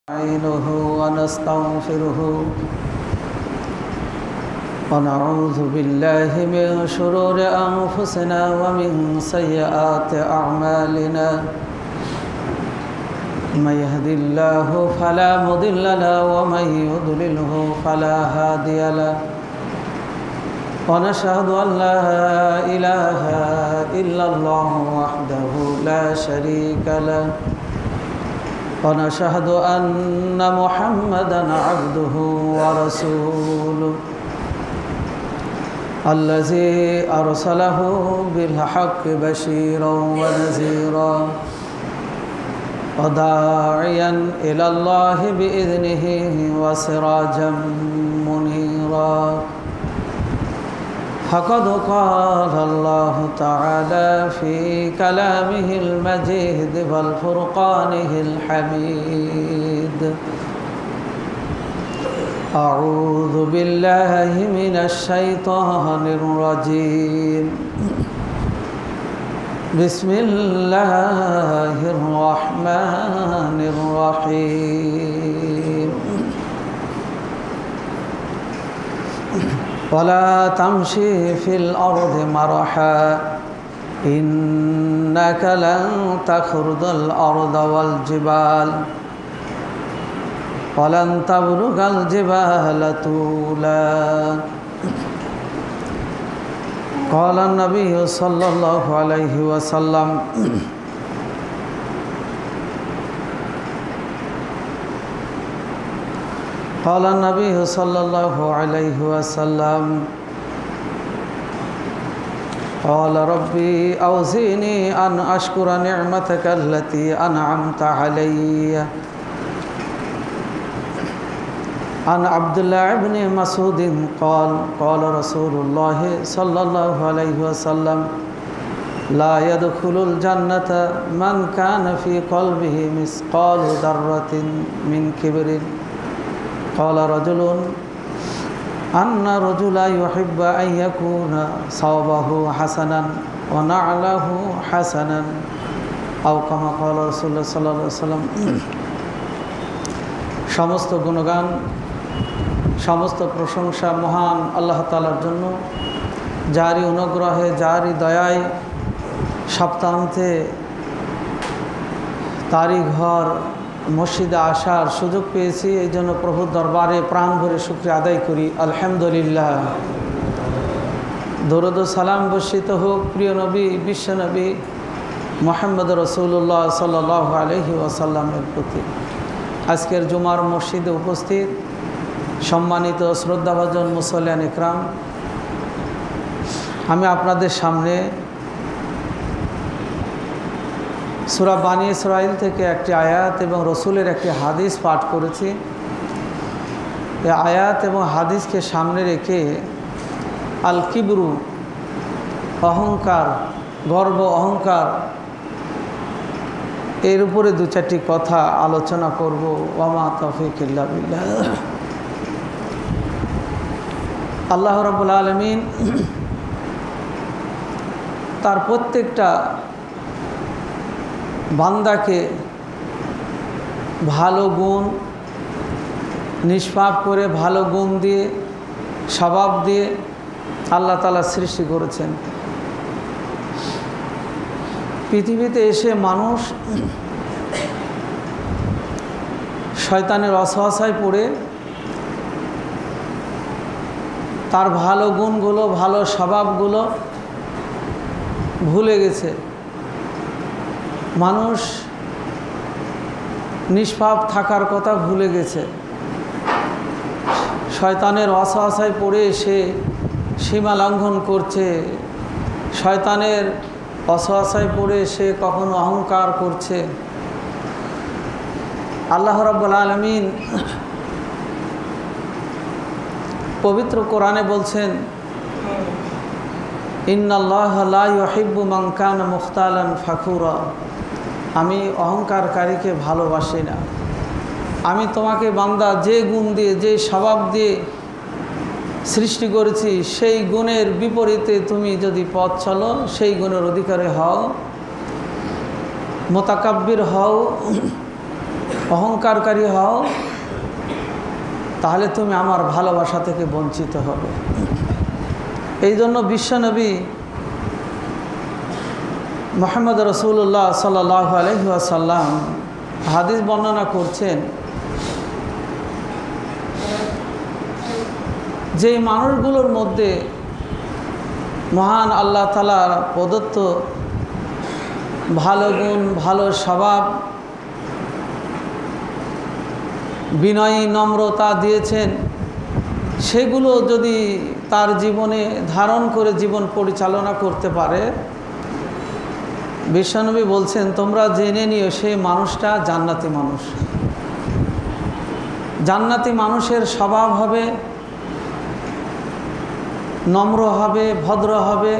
نستعينه ونستغفره ونعوذ بالله من شرور أنفسنا ومن سيئات أعمالنا من يهد الله فلا مضل له ومن يضلله فلا هادي له ونشهد أن لا إله إلا الله وحده لا شريك له ونشهد أن محمدًا عبده ورسوله الذي أرسله بالحق بشيرا ونذيرا وداعيا إلى الله بإذنه وسراجا منيرا فقد قال الله تعالى في كلامه المجيد والفرقانه الحميد أعوذ بالله من الشيطان الرجيم بسم الله الرحمن الرحيم ولا تمشي في الأرض مرحا إنك لن تخرج الأرض والجبال ولن تبلغ الجبال طولا قال النبي صلى الله عليه وسلم قال النبي صلى الله عليه وسلم قال ربي أوزعني أن أشكر نعمتك التي أنعمت علي عن عبد الله بن مسعود قال قال رسول الله صلى الله عليه وسلم لا يدخل الجنة من كان في قلبه مثقال ذرة من كبر قال رجل أن رجلا يحب أن يكون صوبه حسنا ونعله حسنا أو كما قال رسول الله صلى الله عليه وسلم সমস্ত গুণগান সমস্ত প্রশংসা মহান আল্লাহ তাআলার জন্য, যারই অনুগ্রহে যারই দয়ায় সপ্তাহান্তে তারই ঘর মসজিদে আসার সুযোগ পেয়েছি। এই জন্য প্রভুর দরবারে প্রাণ ভরে শুকরিয়া আদায় করি, আলহামদুলিল্লাহ। দরুদ ও সালাম বর্ষিত হোক প্রিয় নবী বিশ্বনবী মুহাম্মদ রাসূলুল্লাহ সাল্লাল্লাহু আলাইহি ওয়াসাল্লামের প্রতি। আজকের জুমার মসজিদে উপস্থিত সম্মানিত শ্রদ্ধাভাজন মুসল্লিয়ান ইকরাম, আমি আপনাদের সামনে সূরা বানী ইসরাঈল থেকে একটি আয়াত এবং রসুলের একটি হাদিস পাঠ করেছি। এই আয়াত এবং হাদিসকে সামনে রেখে আল কিবরু, অহংকার, গর্ব অহংকার, এর উপরে দু চারটি কথা আলোচনা করব। ওয়ামা তৌফিক ইল্লা বিল্লাহ। আল্লাহ রাব্বুল আলামিন তার প্রত্যেকটা বান্দাকে ভালো গুণ নিষ্পাপ করে, ভালো গুণ দিয়ে, স্বভাব দিয়ে আল্লাহ তাআলা সৃষ্টি করেছেন। পৃথিবীতে এসে মানুষ শয়তানের ওয়াসওয়াসায় পড়ে তার ভালো গুণগুলো, ভালো স্বভাবগুলো ভুলে গেছে। মানুষ নিষ্পাপ থাকার কথা ভুলে গেছে। শয়তানের ওয়াসওয়াসায় পড়ে সে সীমা লঙ্ঘন করছে। শয়তানের ওয়াসওয়াসায় পড়ে সে কখনো অহংকার করছে। আল্লাহ রাব্বুল আলামিন পবিত্র কোরআনে বলছেন, ইন্নাল্লাহা লা ইউহিব্বু মান কানা মুখতালান ফাখুরা। আমি অহংকারকারীকে ভালোবাসি না। আমি তোমাকে বান্দা যে গুণ দিয়ে, যে স্বভাব দিয়ে সৃষ্টি করেছি, সেই গুণের বিপরীতে তুমি যদি পথ চলো, সেই গুণের অধিকারী হও, মোতাকাব্বির হও, অহংকারী হও, তাহলে তুমি আমার ভালোবাসা থেকে বঞ্চিত হবে। এই জন্য বিশ্বনবী মুহাম্মদ রাসূলুল্লাহ সাল্লাল্লাহু আলাইহি ওয়াসাল্লাম হাদিস বর্ণনা করছেন, যে মানুষগুলোর মধ্যে মহান আল্লাহ তাআলার প্রদত্ত ভালো গুণ, ভালো স্বভাব, বিনয়ী নম্রতা দিয়েছেন, সেগুলো যদি তার জীবনে ধারণ করে জীবন পরিচালনা করতে পারে, বিশ্বনবী বলছেন তোমরা জেনে নিও সেই মানুষটা জান্নাতি মানুষ। জান্নাতি মানুষের স্বভাব হবে নম্র হবে, ভদ্র হবে,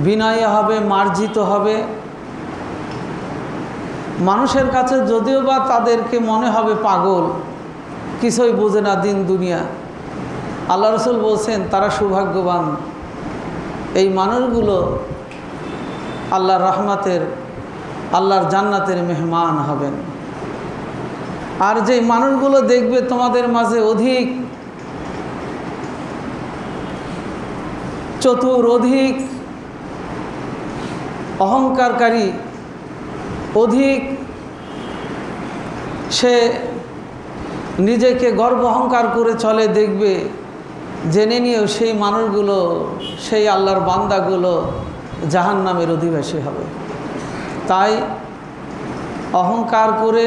বিনয়ী হবে, মার্জিত হবে। মানুষের কাছে যদিও বা তাদেরকে মনে হবে পাগল, কিছুই বোঝে না দিন দুনিয়া, আল্লাহ রাসূল বলছেন তারা সৌভাগ্যবান। এই মানুষগুলো আল্লাহর রহমতের, আল্লাহর জান্নাতের মেহমান হবেন। আর যে মানুষগুলো দেখবে তোমাদের মাঝে অধিক চতুর, অধিক অহংকারী, অধিক সে নিজেকে গর্ব অহংকার করে চলে, দেখবে জেনে নিয়েও সেই মানুষগুলো, সেই আল্লাহর বান্দাগুলো জাহান্নামের অধিবাসী হবে। তাই অহংকার করে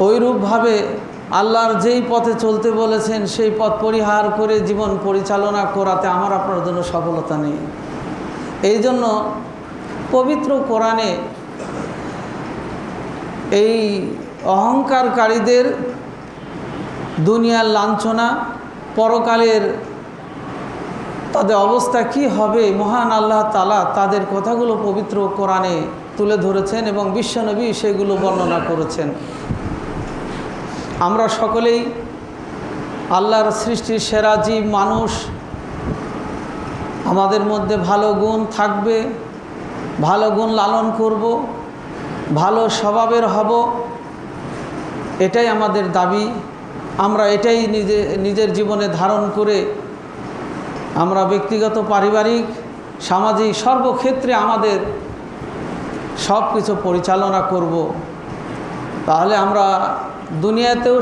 ওইরূপভাবে আল্লাহর যেই পথে চলতে বলেছেন সেই পথ পরিহার করে জীবন পরিচালনা করাতে আমার আপনার জন্য সফলতা নেই। এই জন্য পবিত্র কোরআনে এই অহংকারীদের দুনিয়ার লাঞ্ছনা, পরকালের তাদের অবস্থা কি হবে, মহান আল্লাহ তাআলা তাদের কথাগুলো পবিত্র কোরআনে তুলে ধরেছেন এবং বিশ্বনবী সেগুলো বর্ণনা করেছেন। আমরা সকলেই আল্লাহর সৃষ্টির সেরা জীব মানুষ, আমাদের মধ্যে ভালো গুণ থাকবে, ভালো গুণ লালন করব, ভালো স্বভাবের হব, এটাই আমাদের দাবি। আমরা এটাই নিজের জীবনে ধারণ করে আমরা ব্যক্তিগত, পারিবারিক, সামাজিক সর্বক্ষেত্রে আমাদের সব কিছু পরিচালনা করব। তাহলে আমরা দুনিয়াতেও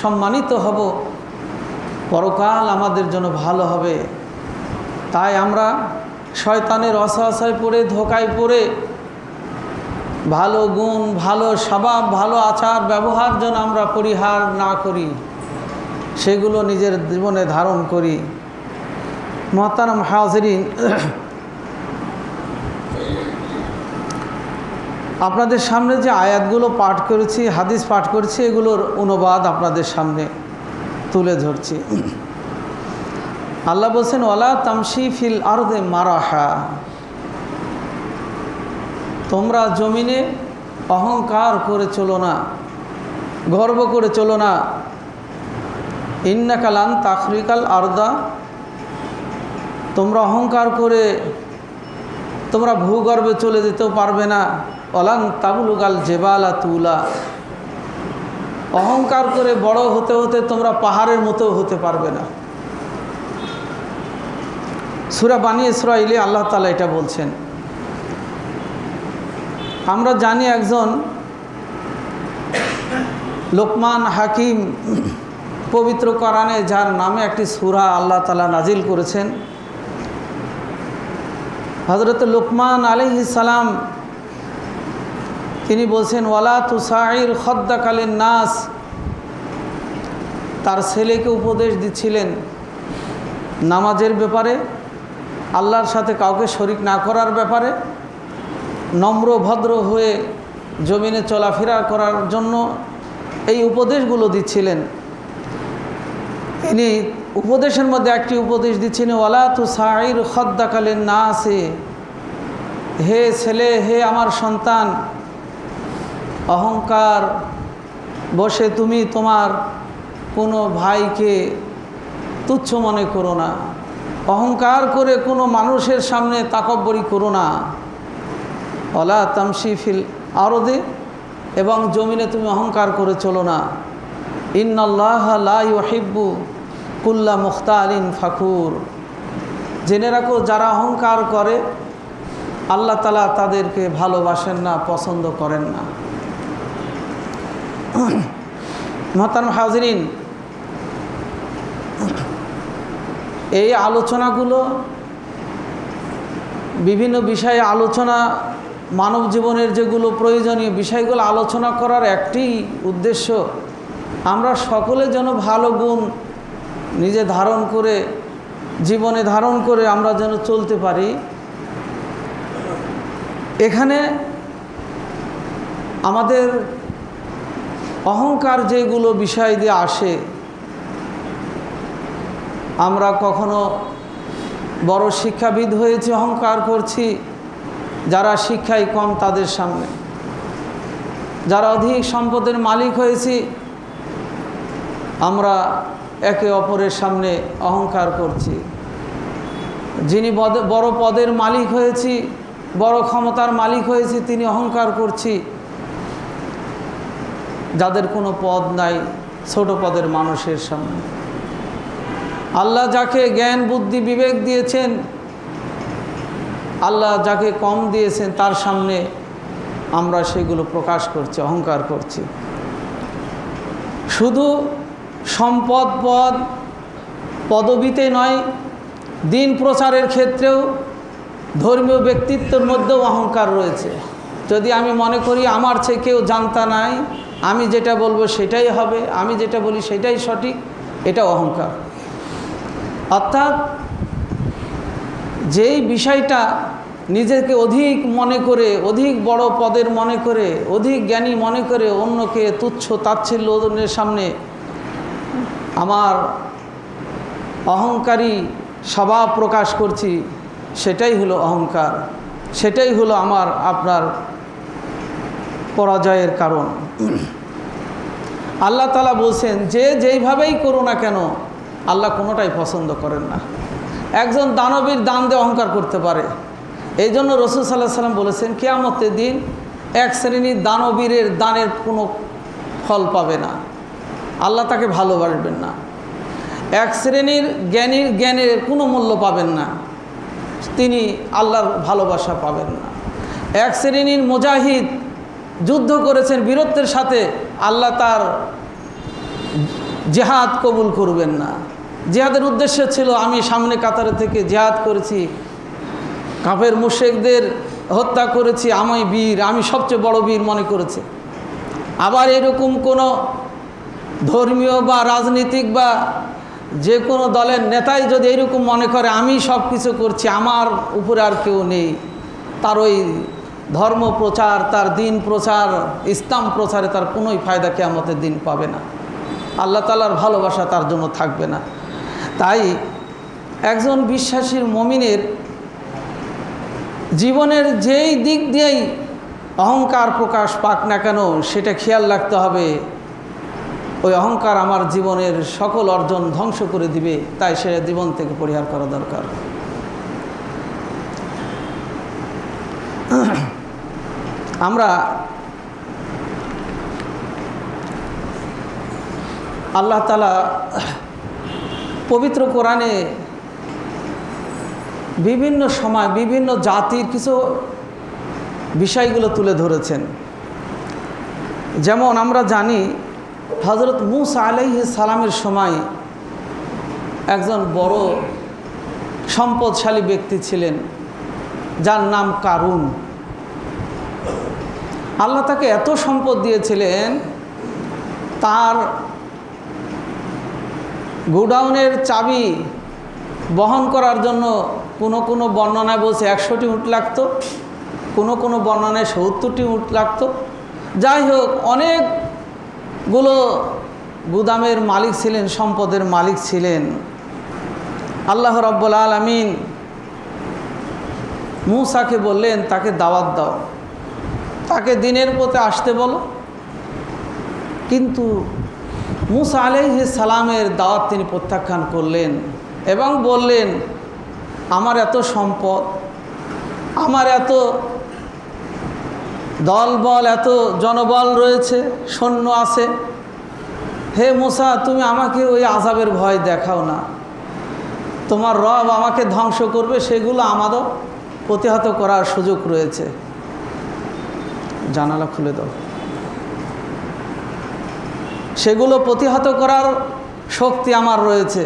সম্মানিত হব, পরকাল আমাদের জন্য ভালো হবে। তাই আমরা শয়তানের অসহায় পড়ে, ধোকায় পড়ে ভালো গুণ, ভালো স্বভাব, ভালো আচার ব্যবহার যেন আমরা পরিহার না করি, সেগুলো নিজের জীবনে ধারণ করি। মুহতারাম হাজিরিন, আপনাদের সামনে যে আয়াতগুলো পাঠ করেছি, হাদিস পাঠ করেছি, এগুলোর অনুবাদ আপনাদের সামনে তুলে ধরছি। আল্লাহ বলছেন ওয়ালা তামশি ফিল আরদে মারাহা, তোমরা জমিনে অহংকার করে চলো না, গর্ব করে চলো না। ইন্নাকা লান তাখরিকাল আরদা, তোমরা অহংকার করে তোমরা ভূগর্ভে চলে যেতেও পারবে না। ওয়ালান তাবলুগাল জেবালা তুলা, অহংকার করে বড় হতে হতে তোমরা পাহাড়ের মতো হতে পারবে না। সূরা বানী ইসরাঈলে আল্লাহ তাআলা এটা বলছেন। আমরা জানি একজন লোকমান হাকিম পবিত্র কোরআনে যার নামে একটি সূরা আল্লাহ তাআলা নাজিল করেছেন, হযরত লোকমান আলাইহিস সালাম তিনি বলছেন ওয়ালা তুসাইর খদ্দাকা লিন-নাস, তার ছেলেকে উপদেশ দিচ্ছিলেন নামাজের ব্যাপারে, আল্লাহর সাথে কাউকে শরিক না করার ব্যাপারে, নম্র ভদ্র হয়ে জমিনে চলাফেরা করার জন্য এই উপদেশগুলো দিচ্ছিলেন। তিনি উপদেশের মধ্যে একটি উপদেশ দিচ্ছেন ওয়ালা তুসাইর খদ্দাকা লিন-নাস, হে ছেলে, হে আমার সন্তান, অহংকার বসে তুমি তোমার কোনো ভাইকে তুচ্ছ মনে করো না, অহংকার করে কোনো মানুষের সামনে তাকব্বরি করো না। ওয়ালা তামশি ফিল আরদি, এবং জমিনে তুমি অহংকার করে চলো না। ইন্নাল্লাহা লা ইউহিব্বু কুল্লা মুখতালিন ফাখুর। জেনে রাখো, যারা অহংকার করে আল্লাহ তাআলা তাদেরকে ভালোবাসেন না, পছন্দ করেন না। মুহতারাম হাজিরিন, এই আলোচনাগুলো বিভিন্ন বিষয়ে আলোচনা, মানব জীবনের যেগুলো প্রয়োজনীয় বিষয়গুলো আলোচনা করার একটি উদ্দেশ্য, আমরা সকলে যেন ভালো গুণ নিজে ধারণ করে, জীবনে ধারণ করে আমরা যেন চলতে পারি। এখানে আমাদের অহংকার যেগুলো বিষয় দিয়ে আসে, আমরা কখনো বড় শিক্ষাবিদ হয়েছি অহংকার করছি, যারা শিক্ষায় কম তাদের সামনে। যারা অধিক সম্পদের মালিক হয়েছি, আমরা একে অপরের সামনে অহংকার করছি। যিনি বড় পদের মালিক হয়েছি, বড় ক্ষমতার মালিক হয়েছি, তিনি অহংকার করছি। যাদের কোনো পদ নাই, ছোট পদের মানুষের সামনে। আল্লাহ যাকে জ্ঞান বুদ্ধি বিবেক দিয়েছেন, আল্লাহ যাকে কম দিয়েছেন, তার সামনে আমরা সেগুলো প্রকাশ করছি, অহংকার করছি। শুধু সম্পদ পদ পদবিতে নয়, দিন প্রচারের ক্ষেত্রেও ধর্মীয় ব্যক্তিত্বের মধ্যেও অহংকার রয়েছে। যদি আমি মনে করি আমার চেয়ে কেউ জানতা নাই, আমি যেটা বলবো সেটাই হবে, আমি যেটা বলি সেটাই সঠিক, এটা অহংকার। অর্থাৎ যেই বিষয়টা নিজেকে অধিক মনে করে, অধিক বড় পদের মনে করে, অধিক জ্ঞানী মনে করে অন্যকে তুচ্ছ তাচ্ছিল্য অন্যের সামনে আমার অহংকারী স্বভাব প্রকাশ করছি, সেটাই হলো অহংকার। সেটাই হলো আমার আপনার পরাজয়ের কারণ। আল্লাহ তাআলা বলছেন যে যেইভাবেই করো না কেন, আল্লাহ কোনোটাই পছন্দ করেন না। একজন দানবীর দান দিয়ে অহংকার করতে পারে। এই জন্য রাসূল সাল্লাল্লাহু আলাইহি ওয়াসাল্লাম বলেছেন, কিয়ামতের দিন এক শ্রেণীর দানবীরের দানের কোনো ফল পাবে না, আল্লাহ তাকে ভালোবাসবেন না। এক শ্রেণীর জ্ঞানীর জ্ঞানের কোনো মূল্য পাবেন না, তিনি আল্লাহর ভালোবাসা পাবেন না। এক শ্রেণীর মুজাহিদ যুদ্ধ করেছেন বীরত্বের সাথে, আল্লাহ তার জিহাদ কবুল করবেন না। জিহাদের উদ্দেশ্য ছিল আমি সামনে কাতারে থেকে জিহাদ করেছি, কাফের মুশরিকদের হত্যা করেছি, আমি বীর, আমি সবচেয়ে বড় বীর মনে করেছে। আবার এরকম কোনো ধর্মীয় বা রাজনীতিক বা যে কোনো দলের নেতাই যদি এরকম মনে করে আমি সব কিছু করছি, আমার উপরে আর কেউ নেই, তার ওই ধর্ম প্রচার, তার দিন প্রচার, ইসলাম প্রচারে তার কোনোই ফায়দা কিয়ামতের দিন পাবে না। আল্লাহ তাআলার ভালোবাসা তার জন্য থাকবে না। তাই একজন বিশ্বাসীর মুমিনের জীবনের যেই দিক দিয়েই অহংকার প্রকাশ পাক না কেন, সেটা খেয়াল রাখতে হবে ওই অহংকার আমার জীবনের সকল অর্জন ধ্বংস করে দিবে, তাই সেটা জীবন থেকে পরিহার করা দরকার। আমরা আল্লাহ তাআলা পবিত্র কোরআনে বিভিন্ন সময় বিভিন্ন জাতির কিছু বিষয়গুলো তুলে ধরেছেন। যেমন আমরা জানি হযরত মূসা আলাইহিস সালামের সময় একজন বড় সম্পদশালী ব্যক্তি ছিলেন, যার নাম কারুন। আল্লাহ তাকে এত সম্পদ দিয়েছিলেন, তার গোডাউনের চাবি বহন করার জন্য কোনো বর্ণনায় বলছে 100টি উট লাগতো, কোনো বর্ণনায় 70টি উট লাগতো। যাই হোক, অনেকগুলো গুদামের মালিক ছিলেন, সম্পদের মালিক ছিলেন। আল্লাহ রাব্বুল আলামিন মূসাকে বললেন, তাকে দাওয়াত দাও, তাকে দিনের পথে আসতে বলো। কিন্তু মূসা আলাইহিস সালামের দাওয়াত তিনি প্রত্যাখ্যান করলেন এবং বললেন, আমার এত সম্পদ, আমার এত দলবল, এত জনবল রয়েছে, সৈন্য আছে। হে মুসা, তুমি আমাকে ওই আযাবের ভয় দেখাও না, তোমার রব আমাকে ধ্বংস করবে, সেগুলো আমারও প্রতিহত করার সুযোগ রয়েছে। জানালা খুলে দাও। সেগুলো প্রতিহত করার শক্তি আমার রয়েছে।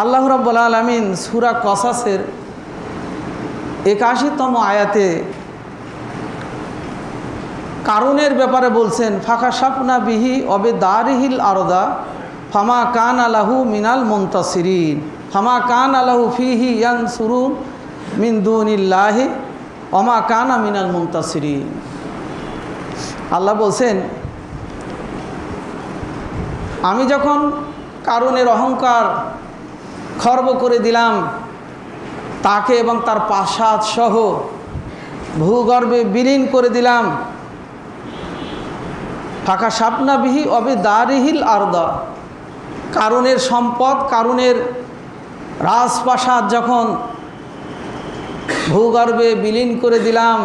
আল্লাহ রাব্বুল আলামিন সূরা কসাসের ৮১তম আয়াতে কারুনের ব্যাপারে বলছেন, ফাকাশাফনা বিহি অবিদারিহিল আরদা ফামা কানা লাহু মিনাল মুনতাসিরিন ফামা কানা লাহু ফিহি ইয়ানসুরুন মিন দুনিল্লাহি ওমা কানা মিনাল মুনতাসিরিন। আল্লাহ বলছেন, আমি যখন কারুনের অহংকার খর্ব করে দিলাম, তাকে এবং তার প্রাসাদ সহ ভূগর্ভে বিলীন করে দিলাম। ফাকাশাফনা বিহি অবিদারিহিল আরদা, কারুনের সম্পদ, কারুনের রাজপ্রাসাদ যখন ভূগর্ভে বিলীন করে দিলাম,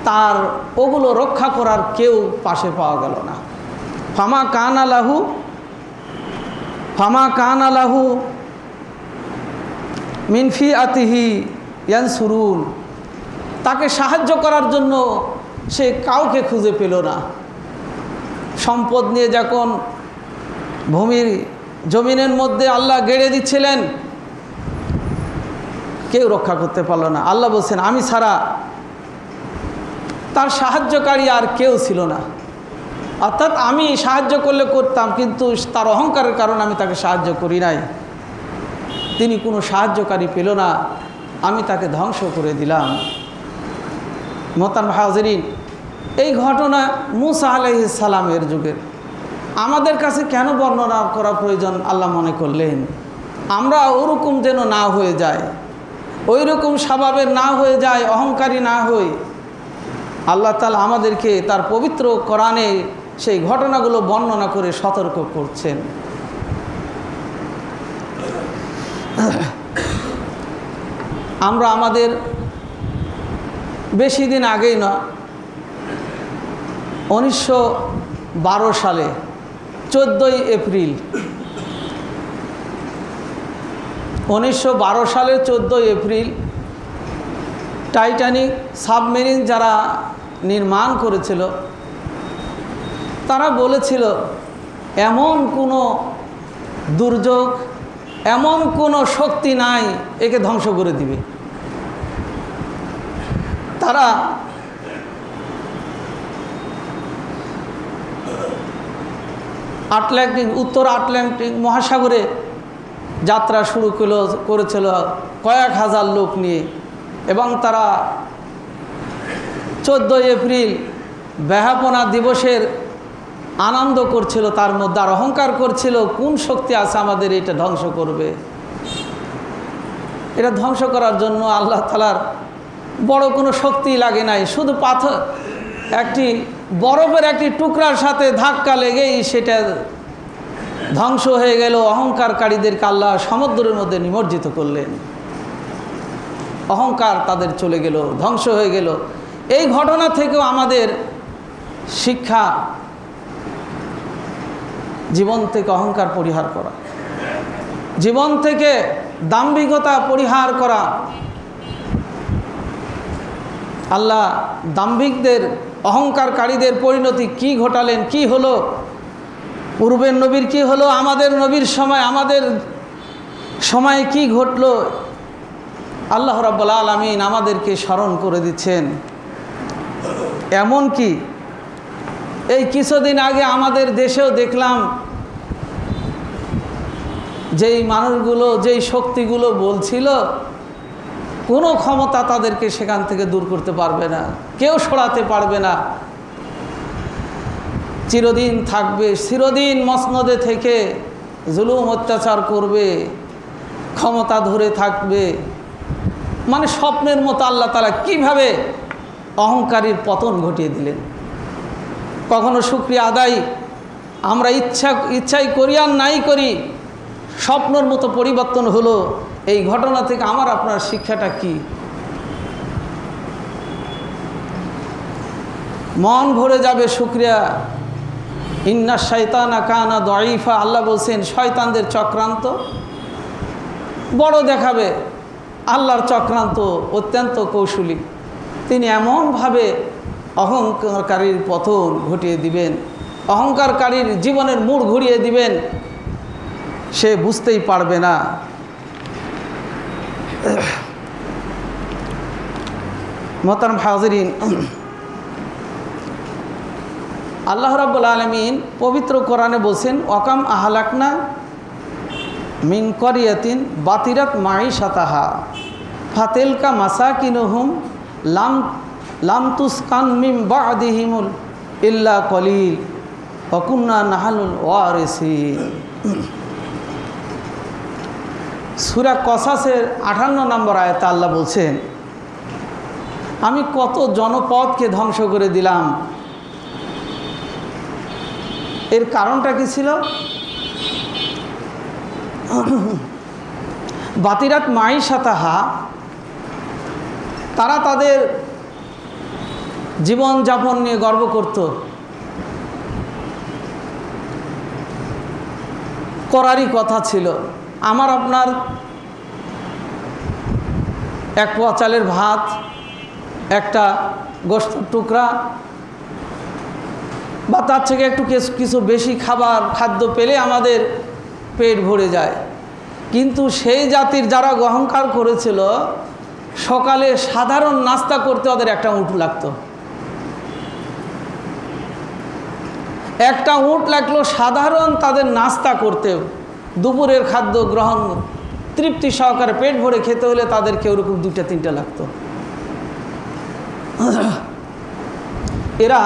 তার ওগুলো রক্ষা করার কেউ পাশে পাওয়া গেল না। ফামা কানা লাহু মিন ফিআতিহি ইয়ানসুরুন, তাকে সাহায্য করার জন্য সে কাউকে খুঁজে পেল না। সম্পদ নিয়ে যখন জমিনের মধ্যে আল্লাহ গেড়ে দিচ্ছিলেন, কেউ রক্ষা করতে পারল না। আল্লাহ বলছেন, আমি ছাড়া তার সাহায্যকারী আর কেউ ছিল না। অর্থাৎ আমি সাহায্য করলে করতাম, কিন্তু তার অহংকারের কারণে আমি তাকে সাহায্য করি নাই। তিনি কোনো সাহায্যকারী পেল না, আমি তাকে ধ্বংস করে দিলাম। মোহতারাম হাজিরিন, এই ঘটনা মুসা আলাইহিস সালামের যুগের। আমাদের কাছে কেন বর্ণনা করা প্রয়োজন আল্লাহ মনে করলেন? আমরা ওরকম যেন না হয়ে যায়, ওই রকম স্বভাবের না হয়ে যায়, অহংকারী না হই। আল্লাহ তাআলা আমাদেরকে তার পবিত্র কোরআনে সেই ঘটনাগুলো বর্ণনা করে সতর্ক করছেন। আমরা আমাদের বেশি দিন আগেই না, 1912 সালে 14ই এপ্রিল, 1912 সালের 14ই এপ্রিল টাইটানিক সাবমেরিন যারা নির্মাণ করেছিল, তারা বলেছিল এমন কোনো দুর্যোগ, এমন কোনো শক্তি নাই একে ধ্বংস করে দিবে। তারা উত্তর আটলান্টিক মহাসাগরে যাত্রা শুরু করেছিল কয়েক হাজার লোক নিয়ে, এবং তারা 14ই এপ্রিল বেহাপনা দিবসের আনন্দ করছিল, তার মধ্যে আর অহংকার করছিল কোন শক্তি আছে আমাদের এটা ধ্বংস করবে। এটা ধ্বংস করার জন্য আল্লাহ তাআলার বড় কোনো শক্তি লাগে নাই, শুধু পাথর একটি বরফের একটি টুকরার সাথে ধাক্কা লেগেই সেটা ধ্বংস হয়ে গেল। অহংকারকারীদেরকে আল্লাহ সমুদ্রের মধ্যে নিমজ্জিত করলেন, অহংকার তাদের চলে গেল, ধ্বংস হয়ে গেল। এই ঘটনা থেকেও আমাদের শিক্ষা, জীবন থেকে অহংকার পরিহার করা, জীবন থেকে দাম্ভিকতা পরিহার করা। আল্লাহ দাম্ভিকদের, অহংকারকারীদের পরিণতি কি ঘটালেন, কি হলো, পূর্বের নবীর কি হলো, আমাদের নবীর সময়, আমাদের সময় কি ঘটলো, আল্লাহ রাব্বুল আলামিন আমাদেরকে স্মরণ করে দিচ্ছেন। এমন কি এই কিছুদিন আগে আমাদের দেশেও দেখলাম, যেই মানুষগুলো, যেই শক্তিগুলো বলছিল কোনো ক্ষমতা তাদেরকে সেখান থেকে দূর করতে পারবে না, কেউ সরাতে পারবে না, চিরদিন থাকবে, চিরদিন মসনদে থেকে জুলুম অত্যাচার করবে, ক্ষমতা ধরে থাকবে। মানে স্বপ্নের মতো আল্লাহ তাআলা কীভাবে অহংকারীর পতন ঘটিয়ে দিলেন। কখনো শুকরিয়া আদায় আমরা ইচ্ছাই করি আর নাই করি, স্বপ্নের মতো পরিবর্তন হলো। এই ঘটনা থেকে আমার আপনার শিক্ষাটা কি? মন ভরে যাবে শুকরিয়া। ইন্না শাইতানা কানা দাঈফা, আল্লাহ বলছেন শয়তানদের চক্রান্ত বড় দেখাবে। আল্লাহর চক্রান্ত অত্যন্ত কৌশলী, তিনি এমনভাবে অহংকারীর পতন ঘটিয়ে দিবেন, অহংকারকারীর জীবনের মোড় ঘুরিয়ে দিবেন, সে বুঝতেই পারবে না। মোহতারাম হাজিরিন, আল্লাহ রাব্বুল আলামিন পবিত্র কোরআনে বলছেন ওয়াকাম আহলাকনা মিন করিয়াতিন বাতিরাত মাঈশাতাহা ফাতিলকা মাসাকিনুহুম লাম তুসকান মিন বাদিহিমুল ইল্লা কলিল ওয়া কুন্না নাহনুল ওয়ারিসিন। সূরা কসাসের 58 নম্বর আয়াতে আল্লাহ বলছেন আমি কত জনপদকে ধ্বংস করে দিলাম। এর কারণটা কি ছিল? বাতিরাত মাঈশাতাহা, তারা তাদের জীবন যাপন নিয়ে গর্ব করত, করারই কথা ছিল আমার আপনার এক পোয়া চালের ভাত, একটা গোশতের টুকরা বা তার থেকে একটু কিছু বেশি খাদ্য পেলে আমাদের পেট ভরে যায়। কিন্তু সেই জাতির যারা অহংকার করেছিল, সকালে সাধারণ নাস্তা করতে ওদের একটা উট লাগতো, একটা উট লাগলো সাধারণ তাদের নাস্তা করতে। দুপুরের খাদ্য গ্রহণ তৃপ্তি সহকারে পেট ভরে খেতে হলে তাদেরকে ওরকম 2-3টা লাগতো। এরা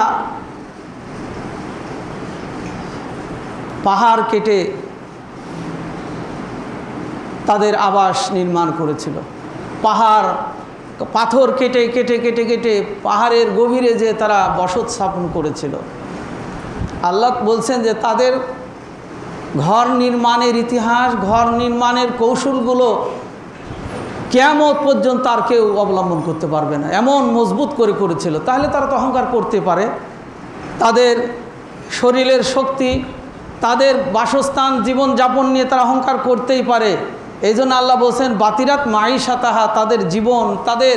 পাহাড় কেটে তাদের আবাস নির্মাণ করেছিল, পাথর কেটে কেটে কেটে কেটে পাহাড়ের গভীরে যে তারা বসত স্থাপন করেছিল। আল্লাহ বলছেন যে তাদের ঘর নির্মাণের ইতিহাস, ঘর নির্মাণের কৌশলগুলো কিয়ামত পর্যন্ত আর কেউ অবলম্বন করতে পারবে না, এমন মজবুত করে করেছিল। তাহলে তারা তো অহংকার করতে পারে, তাদের শরীরের শক্তি, তাদের বাসস্থান, জীবনযাপন নিয়ে তারা অহংকার করতেই পারে। এই জন্য আল্লাহ বলছেন বাতিরাত মাঈশাতাহা, তাদের জীবন, তাদের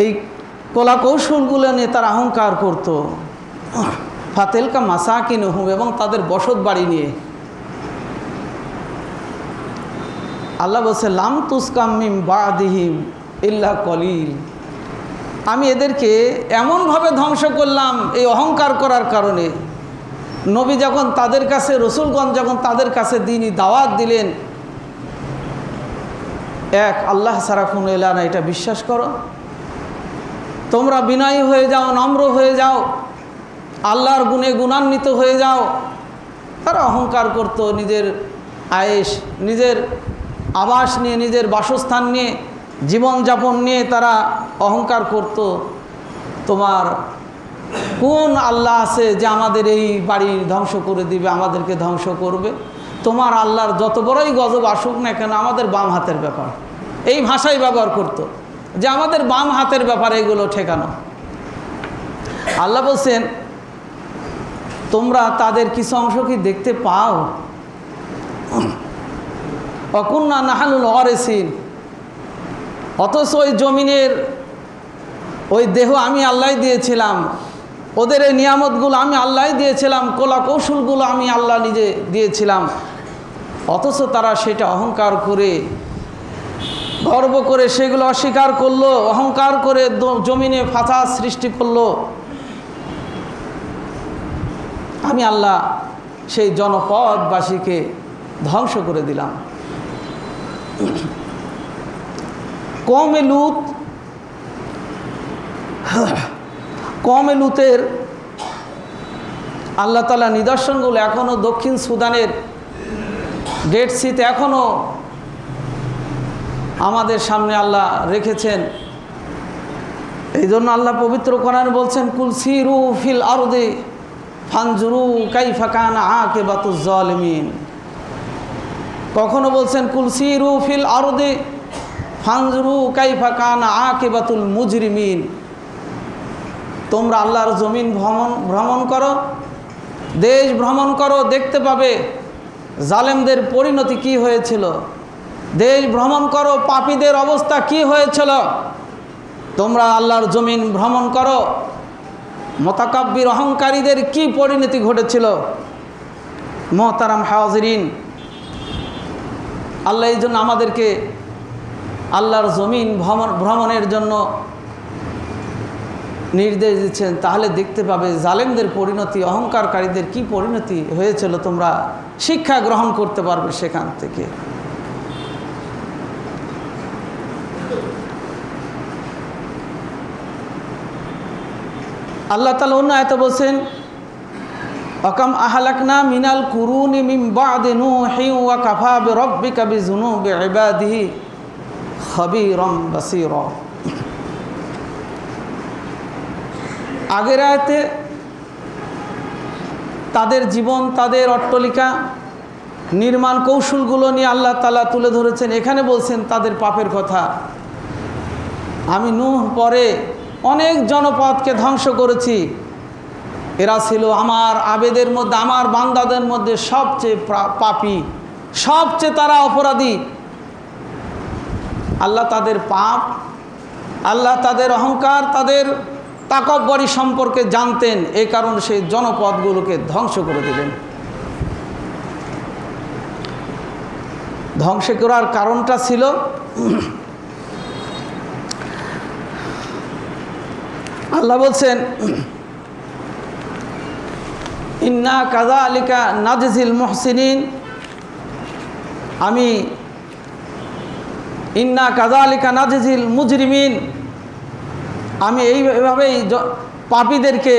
এই কলা কৌশলগুলো নিয়ে তারা অহংকার করত। ফাতিলকা মাসাকিনুহুম, এবং তাদের বসত বাড়ি নিয়ে। আল্লাহ বলছে লাম তুসকাম মিন বাদিহিম ইল্লা কলিল, আমি এদেরকে এমনভাবে ধ্বংস করলাম এই অহংকার করার কারণে। নবী যখন তাদের কাছে, রসুলগণ যখন তাদের কাছে দ্বীনি দাওয়াত দিলেন, এক আল্লাহ ছাড়া কোনো ইলাহ নাই এটা বিশ্বাস করো, তোমরা বিনয়ী হয়ে যাও, নম্র হয়ে যাও, আল্লাহর গুণে গুণান্বিত হয়ে যাও। তারা অহংকার করত, নিজের আয়েশ, নিজের আবাস নিয়ে, নিজের বাসস্থান নিয়ে, জীবনযাপন নিয়ে তারা অহংকার করত। তোমার কোন আল্লাহ আছে যে আমাদের এই বাড়ি ধ্বংস করে দিবে, আমাদেরকে ধ্বংস করবে? তোমার আল্লাহর যত বড়ই গজব আসুক না কেন, আমাদের বাম হাতের ব্যাপার। এই ভাষাই ব্যবহার করত যে আমাদের বাম হাতের ব্যাপার এগুলো ঠেকানো। আল্লাহ বলছেন তোমরা তাদের কিছু অংশ কি দেখতে পাও? অকুন্না নাহানুল ওয়ারিসিন, অথচ ওই জমিনের ওই দেহ আমি আল্লাহ দিয়েছিলাম, ওদের এই নিয়ামতগুলো আমি আল্লাহ দিয়েছিলাম, কলা কৌশলগুলো আমি আল্লাহ নিজে দিয়েছিলাম, অথচ তারা সেটা অহংকার করে, গর্ব করে সেগুলো অস্বীকার করলো, অহংকার করে জমিনে ফাসাদ সৃষ্টি করলো। আমি আল্লাহ সেই জনপদবাসীকে ধ্বংস করে দিলাম। কওমে লুতের আল্লাহ তাআলা নিদর্শনগুলো এখনও দক্ষিণ সুদানের ডেড সিতে এখনও আমাদের সামনে আল্লাহ রেখেছেন। এই জন্য আল্লাহ পবিত্র কোরআনে বলছেন কুল সিরু ফিল আরদি ফানজুরু কাইফা কানা আকিবাতুজ জালিমিন। কখনো বলছেন কুল সিরু ফিল আরদি ফানজুরু কাইফা কানা আকিবাতুল মুজরিমিন। তোমরা আল্লাহর জমিন ভ্রমণ করো, দেশ ভ্রমণ করো, দেখতে পাবে জালেমদের পরিণতি কি হয়েছিল। দেশ ভ্রমণ করো, পাপীদের অবস্থা কি হয়েছিল। তোমরা আল্লাহর জমিন ভ্রমণ করো, মুতাকাব্বির অহংকারীদের কি পরিণতি ঘটেছিল। মুহতারাম হাজিরিন, আল্লাহ এই জন্য আমাদেরকে আল্লাহর জমিন ভ্রমণের জন্য নির্দেশ দিচ্ছেন। তাহলে দেখতে পাবে জালেমদের পরিণতি, অহংকারকারীদের কি পরিণতি হয়েছিল, তোমরা শিক্ষা গ্রহণ করতে পারবে সেখান থেকে। আল্লাহ তাআলা অন্য আয়াতে বলছেন, অকাম আহলাকনা মিনাল কুরুনি মিন বাদি নূহি ওয়া কাফা বিরাব্বিকা বিযুনুবি ইবাদিহি খাবীরাম বাসীরা। আগের আয়াতে তাদের জীবন, তাদের অট্টালিকা নির্মাণ কৌশলগুলো নিয়ে আল্লাহ তাআলা তুলে ধরেছেন। এখানে বলছেন তাদের পাপের কথা। আমি নূহ পরে অনেক জনপদকে ধ্বংস করেছি, এরা ছিল আমার আবেদের মধ্যে, আমার বান্দাদের মধ্যে সবচেয়ে পাপী, সবচেয়ে তারা অপরাধী। আল্লাহ তাদের পাপ, আল্লাহ তাদের অহংকার, তাদের তাকব্বরি সম্পর্কে জানতেন, এই কারণে সেই জনপদগুলোকে ধ্বংস করে দিলেন। ধ্বংস করার কারণটা ছিল আল্লাহ বলছেন, ইন্না কাযালিকা নাজজিল মুহসিনিন, আমি ইন্না কাযালিকা নাজজিল মুজরিমিন, আমি এইভাবেই পাপীদেরকে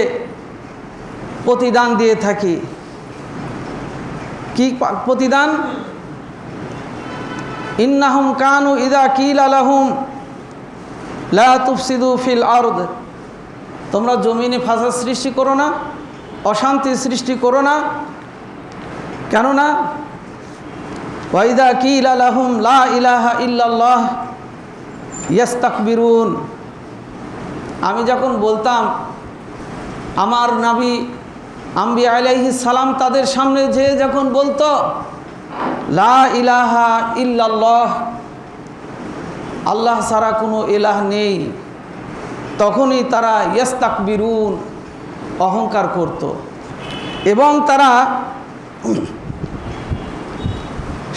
প্রতিদান দিয়ে থাকি। কি প্রতিদান? ইন্নাহুম কানু ইযা কিলা লাহুম লা তুফসিদু ফিল আরদ, তোমরা জমিনে ফাসাদ সৃষ্টি করো না, অশান্তি সৃষ্টি করো না। কেননা ওয়া ইযা কিলা লাহুম লা ইলাহা ইল্লাল্লাহ ইস্তাকবিরুন, আমি যখন বলতাম, আমার নবী আম্বিয়া আলাইহিস সালাম তাদের সামনে যে যখন বলতো লা ইলাহা ইল্লাল্লাহ, আল্লাহ ছাড়া কোনো ইলাহ নেই, তখনই তারা ইস্তাকবিরুন, অহংকার করত। এবং তারা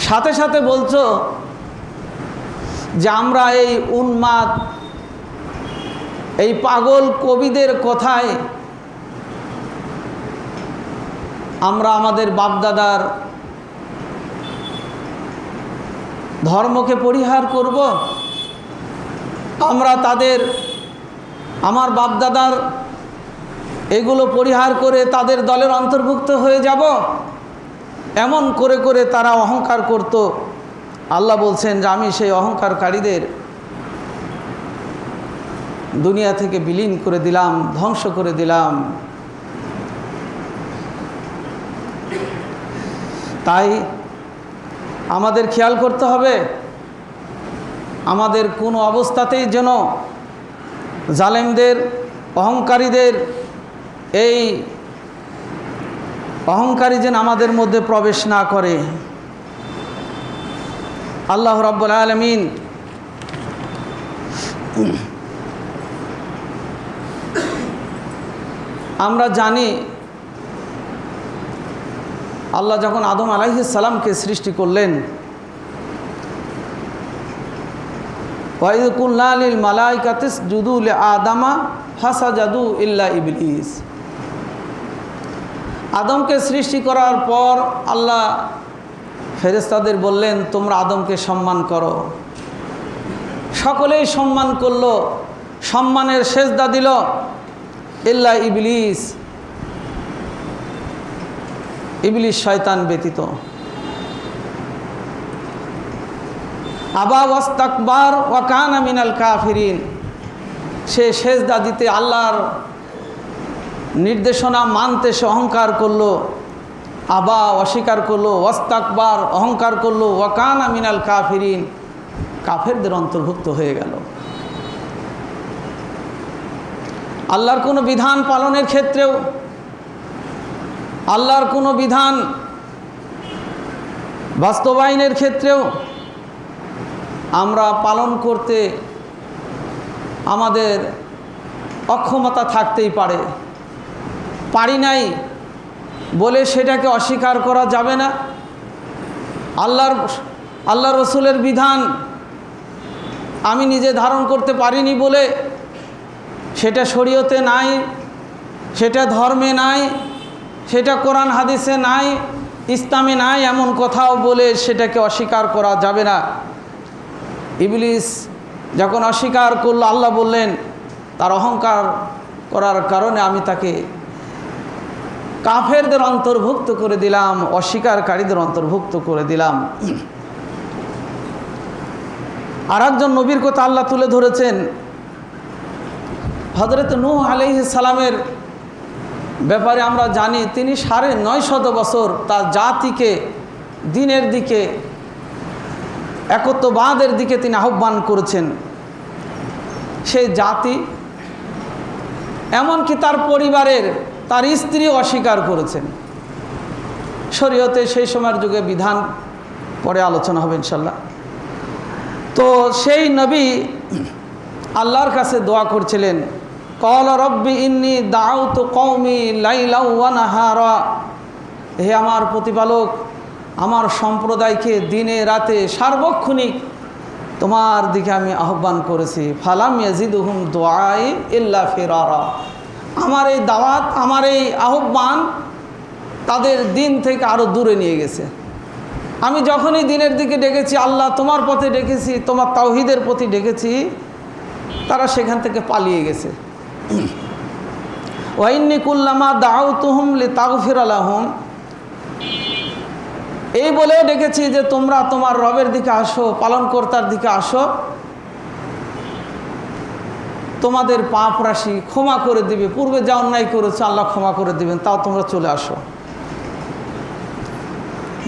সাথে সাথে বলছো যে আমরা এই উন্মাদ, এই পাগল কবিদের কথায় আমরা আমাদের বাপদাদার ধর্মকে পরিহার করব, আমরা আমার বাপদাদার এগুলো পরিহার করে তাদের দলের অন্তর্ভুক্ত হয়ে যাব, এমন করে করে তারা অহংকার করত। আল্লাহ বলছেন যে আমি সেই অহংকারকারীদের দুনিয়া থেকে বিলীন করে দিলাম, ধ্বংস করে দিলাম। তাই আমাদের খেয়াল করতে হবে, আমাদের কোনো অবস্থাতেই যেন জালেমদের, অহংকারীদের এই অহংকারী যেন আমাদের মধ্যে প্রবেশ না করে। আল্লাহ রাব্বুল আলামিন আমরা জানি, আল্লাহ যখন আদম আলাইহিস সালামকে সৃষ্টি করলেন, ওয়া ইয কুলনা লিল মালাইকাতি ইসজুদু লিআদামা ফাসাজাদু ইল্লা ইবলিস, আদমকে সৃষ্টি করার পর আল্লাহ ফেরেশতাদের বললেন তোমরা আদমকে সম্মান করো। সকলেই সম্মান করলো, সম্মানের সেজদা দিল, ইল্লা ইবলিস, ইবলিস শয়তান ব্যতীত। আবা ওয়াস্তাকবার ওয়া কানা মিনাল কাফিরিন, সে সেজদা দিতে, আল্লাহর নির্দেশনা মানতে সে অহংকার করলো, আবা অস্বীকার করলো, ওয়াস্তাকবার অহংকার করলো, ওয়া কানা মিনাল কাফিরিন, কাফেরদের অন্তর্ভুক্ত হয়ে গেল। আল্লাহর কোনো বিধান পালনের ক্ষেত্রেও, আল্লাহর কোনো বিধান বাস্তবায়নের ক্ষেত্রেও আমরা পালন করতে আমাদের অক্ষমতা থাকতেই পারি নাই বলে সেটাকে অস্বীকার করা যাবে না। আল্লাহ রসুলের বিধান আমি নিজে ধারণ করতে পারিনি বলে সেটা শরীয়তে নাই, সেটা ধর্মে নাই, সেটা কোরআন হাদিসে নাই, ইসলামে নাই এমন কথাও বলে সেটাকে অস্বীকার করা যাবে না। ইবলিস যখন অস্বীকার করলো, আল্লাহ বললেন তার অহংকার করার কারণে আমি তাকে কাফেরদের অন্তর্ভুক্ত করে দিলাম, অস্বীকারীদের অন্তর্ভুক্ত করে দিলাম। আর একজন নবীর কথা আল্লাহ তুলে ধরেছেন, হযরত নূহ আলাইহিস সালামের ব্যাপারে আমরা জানি তিনি 950 বছর তার জাতিকে দ্বীনের দিকে, একত্ববাদের দিকে তিনি আহ্বান করেছেন। সেই জাতি এমনকি তার পরিবারের, তার স্ত্রী অস্বীকার করেছেন। শরীয়তে সেই সময়ের যুগে বিধান পরে আলোচনা হবে ইনশাল্লাহ। তো সেই নবী আল্লাহর কাছে দোয়া করছিলেন, ক্বালা রব্বি ইন্নী দাউতু কওমি লাইলা ওয়া নাহারা, হে আমার প্রতিপালক, আমার সম্প্রদায়কে দিনে রাতে সার্বক্ষণিক তোমার দিকে আমি আহ্বান করেছি। ফালাম ইয়াজিদুহুম দুআই ইল্লা ফিরারা, আমার এই দাওয়াত, আমার এই আহ্বান তাদের দিন থেকে আরও দূরে নিয়ে গেছে। আমি যখনই দিনের দিকে ডেকেছি, আল্লাহ তোমার পথে ডেকেছি, তোমার তাওহীদের প্রতি ডেকেছি, তারা সেখান থেকে পালিয়ে গেছে। ওয়া ইন্নী কুল্লামা দাউতুহুম লিতাগফিরা লাহুম, এই বলেও ডেকেছি যে তোমরা তোমার রবের দিকে আসো, পালনকর্তার দিকে আসো, তোমাদের পাপ রাশি ক্ষমা করে দিবে, পূর্বে যা অন্যায় করেছে আল্লাহ ক্ষমা করে দিবেন, তাও তোমরা চলে আসো।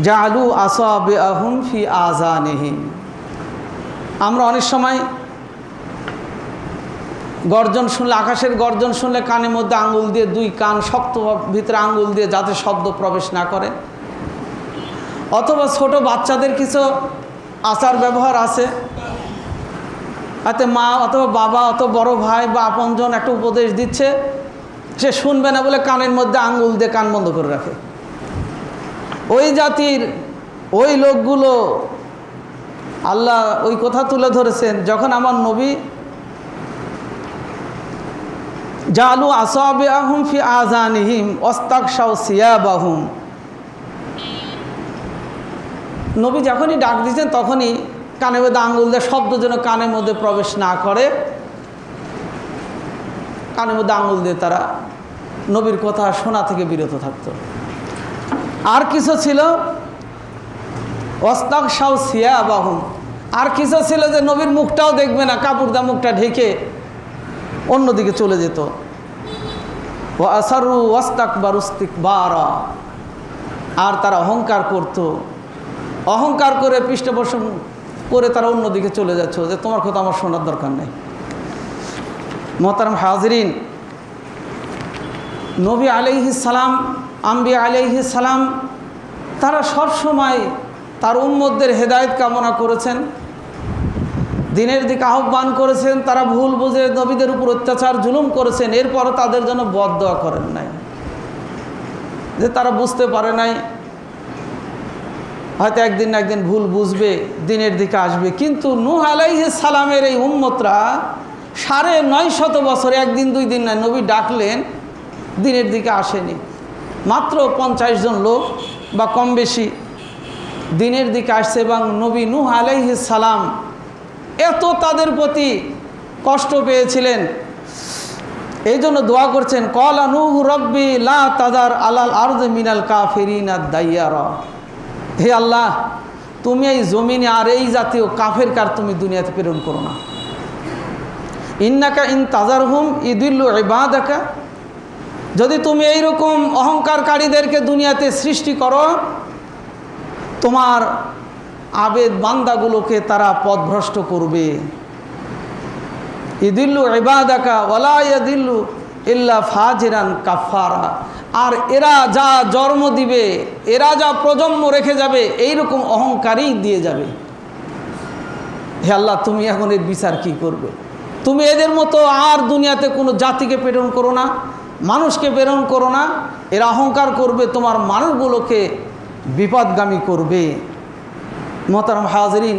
জাআলু আসাবিআহুম ফি আযানিহিম, আমরা অনেক সময় গর্জন শুনলে, আকাশের গর্জন শুনলে কানের মধ্যে আঙ্গুল দিয়ে, দুই কান শক্ত ভিতরে আঙ্গুল দিয়ে যাতে শব্দ প্রবেশ না করে, অথবা ছোট বাচ্চাদের কিছু আচার ব্যবহার আছে, হাতে মা অথবা বাবা অথবা বড় ভাই বা আপনজন একটা উপদেশ দিচ্ছে, সে শুনবে না বলে কানের মধ্যে আঙ্গুল দিয়ে কান বন্ধ করে রাখে। ওই জাতির ওই লোকগুলো আল্লাহ ওই কথা তুলে ধরেছেন, যখন আমার নবী জালু আসাবিআহুম ফি আযানিহিম ওয়াস্তাগশাউ সিয়াবাহুম, নবী যখনই ডাক দিয়েছেন তখনই কানের মধ্যে আঙ্গুল দিয়ে, শব্দ যেন কানের মধ্যে প্রবেশ না করে, কানের মধ্যে আঙ্গুল দিয়ে তারা নবীর কথা শোনা থেকে বিরত থাকত। আর কিছু ছিল ওয়াস্তাগশাউ সিয়াবাহুম, আর কিছু ছিল যে নবীর মুখটাও দেখবে না, কাপড় দিয়ে মুখটা ঢেকে অন্যদিকে চলে যেত। ওয়া আসারু ওয়াস্তাকবারু ইস্তিকবারা, আর তারা অহংকার করত, অহংকার করে পৃষ্ঠপোষণ করে তারা অন্যদিকে চলে যাচ্ছে যে তোমার কথা আমার শোনার দরকার নেই। মোহতারাম হাজিরিন, নবী আলাইহিস সালাম, আম্বিয়া আলাইহিস সালাম, তারা সব সময় তার উম্মতদের হেদায়েত কামনা করেছেন, দিনের দিকে আহ্বান করেছেন। তারা ভুল বুঝে নবীদের উপর অত্যাচার জুলুম করেছেন, এরপরও তাদের জন্য বদদোয়া করেন নাই, যে তারা বুঝতে পারে নাই, হয়তো একদিন না একদিন ভুল বুঝবে, দিনের দিকে আসবে। কিন্তু নূহ আলাইহিস সালামের এই উম্মতরা 950 বছর, একদিন দুই দিন না, নবী ডাকলেন দিনের দিকে আসেনি। মাত্র 50 জন লোক বা কম বেশি দিনের দিকে আসছে, এবং নবী নূহ আলাইহিস সালাম এত তাদের প্রতি কষ্ট পেয়েছিলেন, এই জন্য দোয়া করছেন, ক্বালা নূহু রব্বি লা তাযার আলাল আরদি মিনাল কাফিরিনা দাইয়ারা, হে আল্লাহ, তুমি এই জমিনে আর এই জাতীয় কাফেরকার তুমি দুনিয়াতে প্রেরণ করো না। ইন্নাকা ইন তাযারহুম ইদিল্লু ইবাদাকা, যদি তুমি এইরকম অহংকারকারীদেরকে দুনিয়াতে সৃষ্টি করো, তোমার আবেদ বান্দাগুলোকে তারা পথভ্রষ্ট করবে। ইদিল্লু ইবাদাকা ওয়ালা ইয়াদিল্লু ইল্লা ফাজিরান কাফারা। আর এরা যা জন্ম দিবে, এরা যা প্রজন্ম রেখে যাবে, এইরকম অহংকারই দিয়ে যাবে। হে আল্লাহ, তুমি এখন এর বিচার কি করবে? তুমি এদের মতো আর দুনিয়াতে কোনো জাতিকে প্রেরণ করো না, মানুষকে প্রেরণ করো না। এরা অহংকার করবে, তোমার মানুষগুলোকে বিপদগামী করবে। মোহতারাম হাজরিন,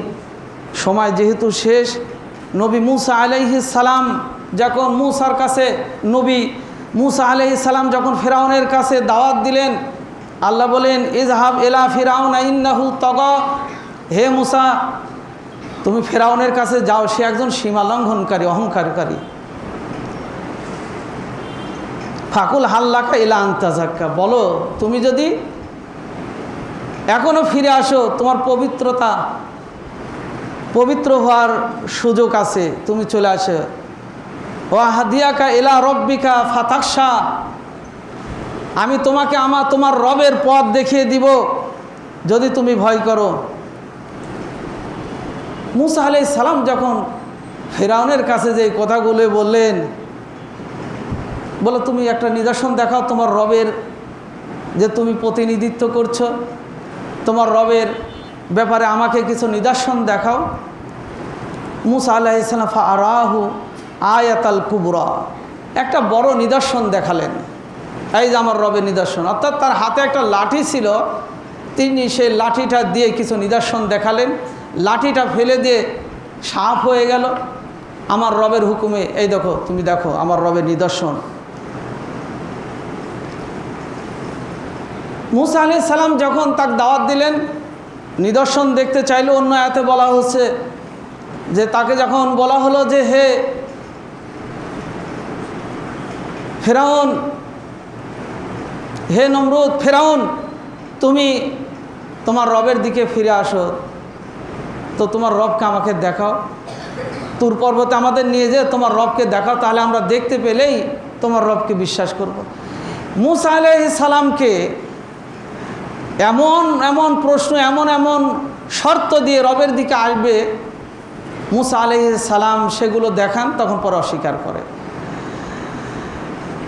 সময় যেহেতু শেষ, নবী মুসা আলাইহিস সালাম যখন মুসার কাছে, নবী মুসা আলাইহিস সালাম যখন ফেরাউনের কাছে দাওয়াত দিলেন, আল্লাহ বলেন ইজহাব ইলা ফিরাউনা ইন্নাহু তাগা। হে মুসা, তুমি ফেরাউনের কাছে যাও, সে একজন সীমা লঙ্ঘনকারী, অহংকারী। ফাকুল হাল্লাকা ইলা আনতাজাক্কা, বলো তুমি যদি এখনো ফিরে আসো, তোমার পবিত্র হওয়ার সুযোগ আছে, তুমি চলে আসো। ওয়াহাদিয়াকা ইলা রব্বিকা ফাতাকশা, আমি তোমাকে তোমার রবের পথ দেখিয়ে দিব যদি তুমি ভয় করো। মুসা আলাইহিস সালাম যখন ফেরাউনের কাছে যে কথাগুলো বললেন, বলো তুমি একটা নিদর্শন দেখাও তোমার রবের, যে তুমি প্রতিনিধিত্ব করছো, তোমার রবের ব্যাপারে আমাকে কিছু নিদর্শন দেখাও। মুসা আলাইহিস সালাম ফাআরাহু আয়াতাল কুবরা, একটা বড় নিদর্শন দেখালেন। এই যে আমার রবের নিদর্শন, অর্থাৎ তার হাতে একটা লাঠি ছিল, তিনি সেই লাঠিটা দিয়ে কিছু নিদর্শন দেখালেন। লাঠিটা ফেলে দিয়ে সাপ হয়ে গেল আমার রবের হুকুমে। এই দেখো, তুমি দেখো আমার রবের নিদর্শন। মুসা আলাইহিস সালাম যখন তাকে দাওয়াত দিলেন, নিদর্শন দেখতে চাইলে, অন্য আয়াতে বলা হচ্ছে যে তাকে যখন বলা হলো যে হে ফেরাউন, হে নমরুদ, ফেরাউন তুমি তোমার রবের দিকে ফিরে আসো, তো তোমার রবকে আমাকে দেখাও, তুর পর্বতে আমাদের নিয়ে যে তোমার রবকে দেখাও, তাহলে আমরা দেখতে পেলেই তোমার রবকে বিশ্বাস করব। মুসা আলাইহিস সালামকে এমন প্রশ্ন, এমন শর্ত দিয়ে রবের দিকে আসবে, মুসা আলাইহিস সালাম সেগুলো দেখান, তখন পরে অস্বীকার করে।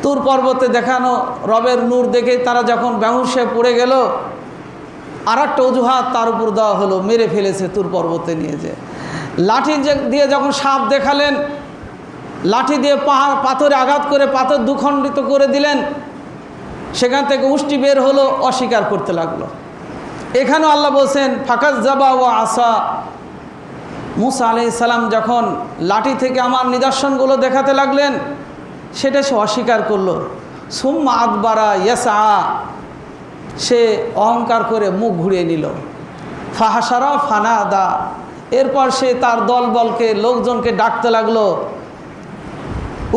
তুর পর্বতে দেখানো রবের নূর দেখে তারা যখন বেহুশে পড়ে গেল, আর একটা অজুহাত তার উপর দেওয়া হলো, মেরে ফেলেছে তুর পর্বতে নিয়ে যে। লাঠি দিয়ে যখন সাপ দেখালেন, লাঠি দিয়ে পাথরে আঘাত করে পাথর দুখণ্ডিত করে দিলেন, সেখান থেকে উষ্টি বের হলো, অস্বীকার করতে লাগলো। এখানেও আল্লাহ বলছেন ফাকাজ্জাবা ওয়া আসা, মুসা আলাইহিস সালাম যখন লাঠি থেকে আমার নিদর্শনগুলো দেখাতে লাগলেন, সেটা সে অস্বীকার করলো। সুম্মা আদবারা ইয়াসা, সে অহংকার করে মুখ ঘুরিয়ে নিল। ফাহাসারা ফানাদা, এরপর সে তার দলবলকে, লোকজনকে ডাকতে লাগলো,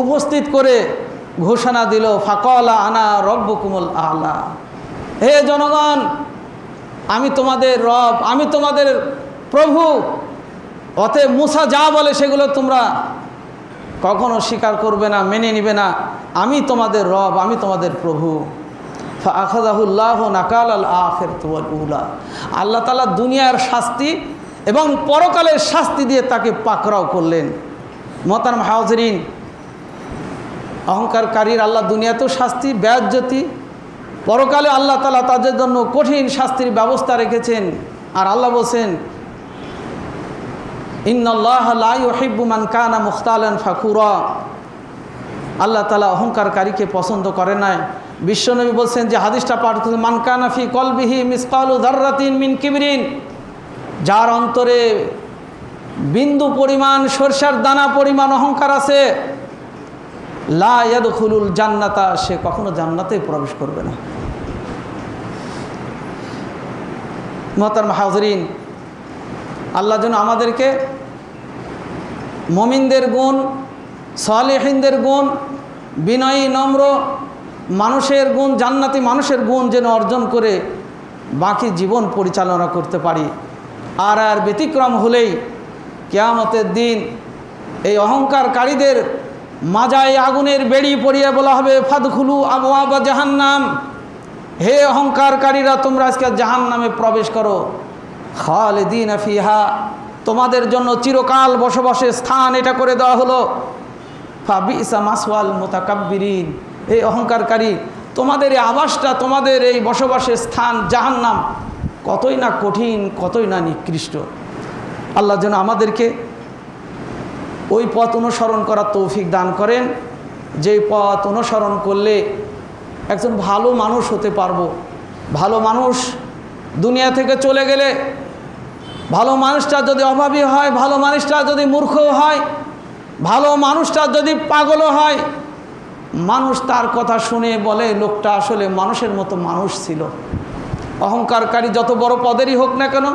উপস্থিত করে ঘোষণা দিল ফাকালা আনা রব্বুকুমুল আলা, হে জনগণ, আমি তোমাদের রব, আমি তোমাদের প্রভু। অতএব মুসা যা বলে সেগুলো তোমরা কখনো স্বীকার করবে না, মেনে নিবে না। আমি তোমাদের রব, আমি তোমাদের প্রভু। ফাআখাযাহুল্লাহু নাকালাল আখিরাতি ওয়াল উলা, আল্লাহ তাআলা দুনিয়ার শাস্তি এবং পরকালের শাস্তি দিয়ে তাকে পাকড়াও করলেন। মোহতারাম হাজিরিন, অহংকারকারীর আল্লাহ দুনিয়াতেও শাস্তি, বেয়াজ্জতি, পরকালে আল্লাহ তাআলা তাদের জন্য কঠিন শাস্তির ব্যবস্থা রেখেছেন। আর আল্লাহ বলছেন ইন্নাল্লাহা লা ইউহিব্বু মান কানা মুখতালান ফাখুরা, আল্লাহ তাআলা অহংকারকারীকে পছন্দ করে না। বিশ্বনবী বলছেন যে হাদিসটা পাঠ করছেন, মান কানা ফি কলবিহি মিসকালু যাররাতিন মিন কিবরিন, যার অন্তরে বিন্দু পরিমাণ, সরষার দানা পরিমাণ অহংকার আছে, লা ইয়াদখুলুল জান্নাতা, সে কখনো জান্নাতে প্রবেশ করবে না। মুহতারাম হাজিরিন, আল্লাহ যেন আমাদেরকে মুমিনদের গুণ, সালেহিনদের গুণ, বিনয়ী নম্র মানুষের গুণ, জান্নাতি মানুষের গুণ যেন অর্জন করে বাকি জীবন পরিচালনা করতে পারি। আর ব্যতিক্রম হলেই কিয়ামতের দিন এই অহংকারকারীদের মাজায় আগুনের বেড়ি পরিয়ে বলা হবে ফাদখুলু আবওয়াবা জাহান্নাম, হে অহংকারকারীরা তোমরা আজকে জাহান্নামে প্রবেশ করো। খালিদিনা ফিহা, তোমাদের জন্য চিরকাল বসবাসের স্থান এটা করে দেওয়া হলো। ফাবিসা মাসওয়াল মুতাকাব্বিরিন। এই অহংকারকারী, তোমাদের এই আবাসটা, তোমাদের এই বসবাসের স্থান জাহান্নাম কতই না কঠিন, কতই না নিকৃষ্ট। আল্লাহ যেন আমাদেরকে ওই পথ অনুসরণ করার তৌফিক দান করেন, যেই পথ অনুসরণ করলে একজন ভালো মানুষ হতে পারবো। ভালো মানুষ দুনিয়া থেকে চলে গেলে, ভালো মানুষটা যদি অভাবী হয়, ভালো মানুষটা যদি মূর্খ হয়, ভালো মানুষটা যদি পাগলও হয়, মানুষ তার কথা শুনে বলে লোকটা আসলে মানুষের মতো মানুষ ছিল। অহংকারকারী যত বড় পদেরই হোক না কেন,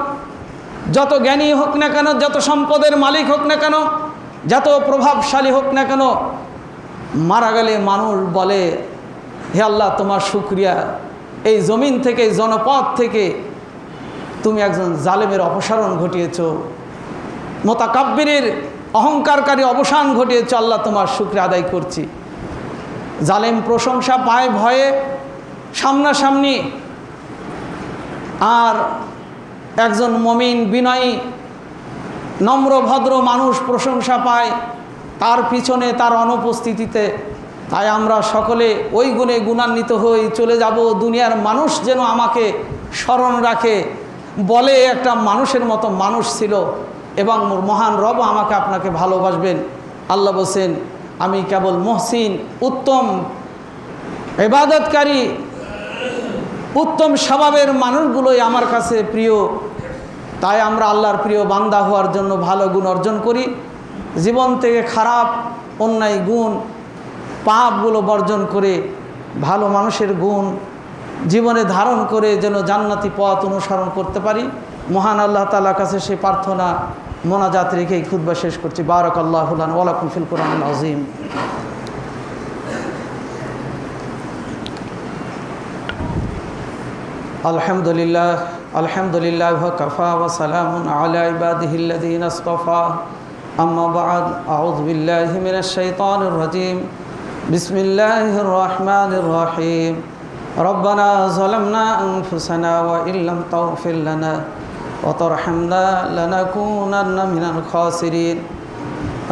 যত জ্ঞানী হোক না কেন, যত সম্পদের মালিক হোক না কেন, যত প্রভাবশালী হোক না কেন, মারা গেলে মানুষ বলে, হে আল্লাহ তোমার শুকরিয়া, এই জমিন থেকে, এই জনপদ থেকে তুমি একজন জালেমের অপসারণ ঘটিয়েছ, মুতাকাব্বিরের অহংকারকারী অবসান ঘটিয়েছ। আল্লাহ তোমার শুকরিয়া আদায় করছি। জালেম প্রশংসা পায় ভয়ে সামনাসামনি, আর একজন মমিন বিনয়ী নম্র ভদ্র মানুষ প্রশংসা পায় তার পিছনে, তার অনুপস্থিতিতে। তাই আমরা সকলে ওই গুণে গুণান্বিত হই, চলে যাব। দুনিয়ার মানুষ যেন আমাকে স্মরণ রাখে, বলে একটা মানুষের মতো মানুষ ছিল, এবং মহান রব আমাকে আপনাকে ভালোবাসবেন। আল্লাহ বলছেন, আমি কেবল মুহসিন, উত্তম ইবাদতকারী, উত্তম স্বভাবের মানুষগুলোই আমার কাছে প্রিয়। তাই আমরা আল্লাহর প্রিয় বান্দা হওয়ার জন্য ভালো গুণ অর্জন করি। জীবন থেকে খারাপ অন্যায় গুণ, পাপগুলো বর্জন করে ভালো মানুষের গুণ জীবনে ধারণ করে যেন জান্নাতি পথ অনুসরণ করতে পারি। মহান আল্লাহ তাআলার কাছে সেই প্রার্থনা মোনাজাত রেখে এই খুতবা শেষ করছি। বারাকাল্লাহু লানা ওয়া লাকুম ফিল কুরআনিল আযীম। আলহামদুলিল্লাহ, আলহামদুলিল্লাহ ওয়া কাফা ওয়া সালামুন আলা ইবাদিহিল্লাযীনা ইসতাফা। আম্মা বা'দ, আউযু বিল্লাহি মিনাশ শাইতানির রাজীম। বিসমিল্লাহির রহমানির রহিম। রব্বানা যালামনা আনফুসানা ওয়া ইল্লাম তাগফির লানা ওয়া তারহামনা লানাকুনান্না মিনাল খাসিরিন।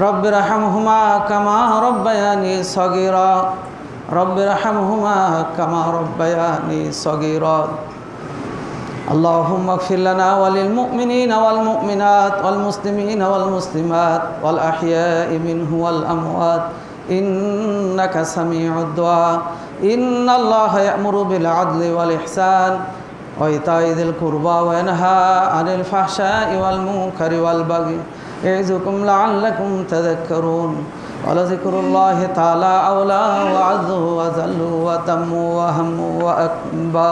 রব্বিরহামহুমা কামা রব্বায়ানি সগীরা। রব্বিরহামহুমা কামা রব্বায়ানি সগীরা। اللهم اغفر لنا وللمؤمنين والمؤمنات والمسلمين والمسلمات والأحياء منهم والأموات إنك سميع الدعاء. إن الله يأمر بالعدل والإحسان وإيتاء ذي القربى وينهى عن الفحشاء والمنكر والبغي يعظكم لعلكم تذكرون. ولذكر الله تعالى أولى وأعز وأجل وأتم وأهم وأكبر.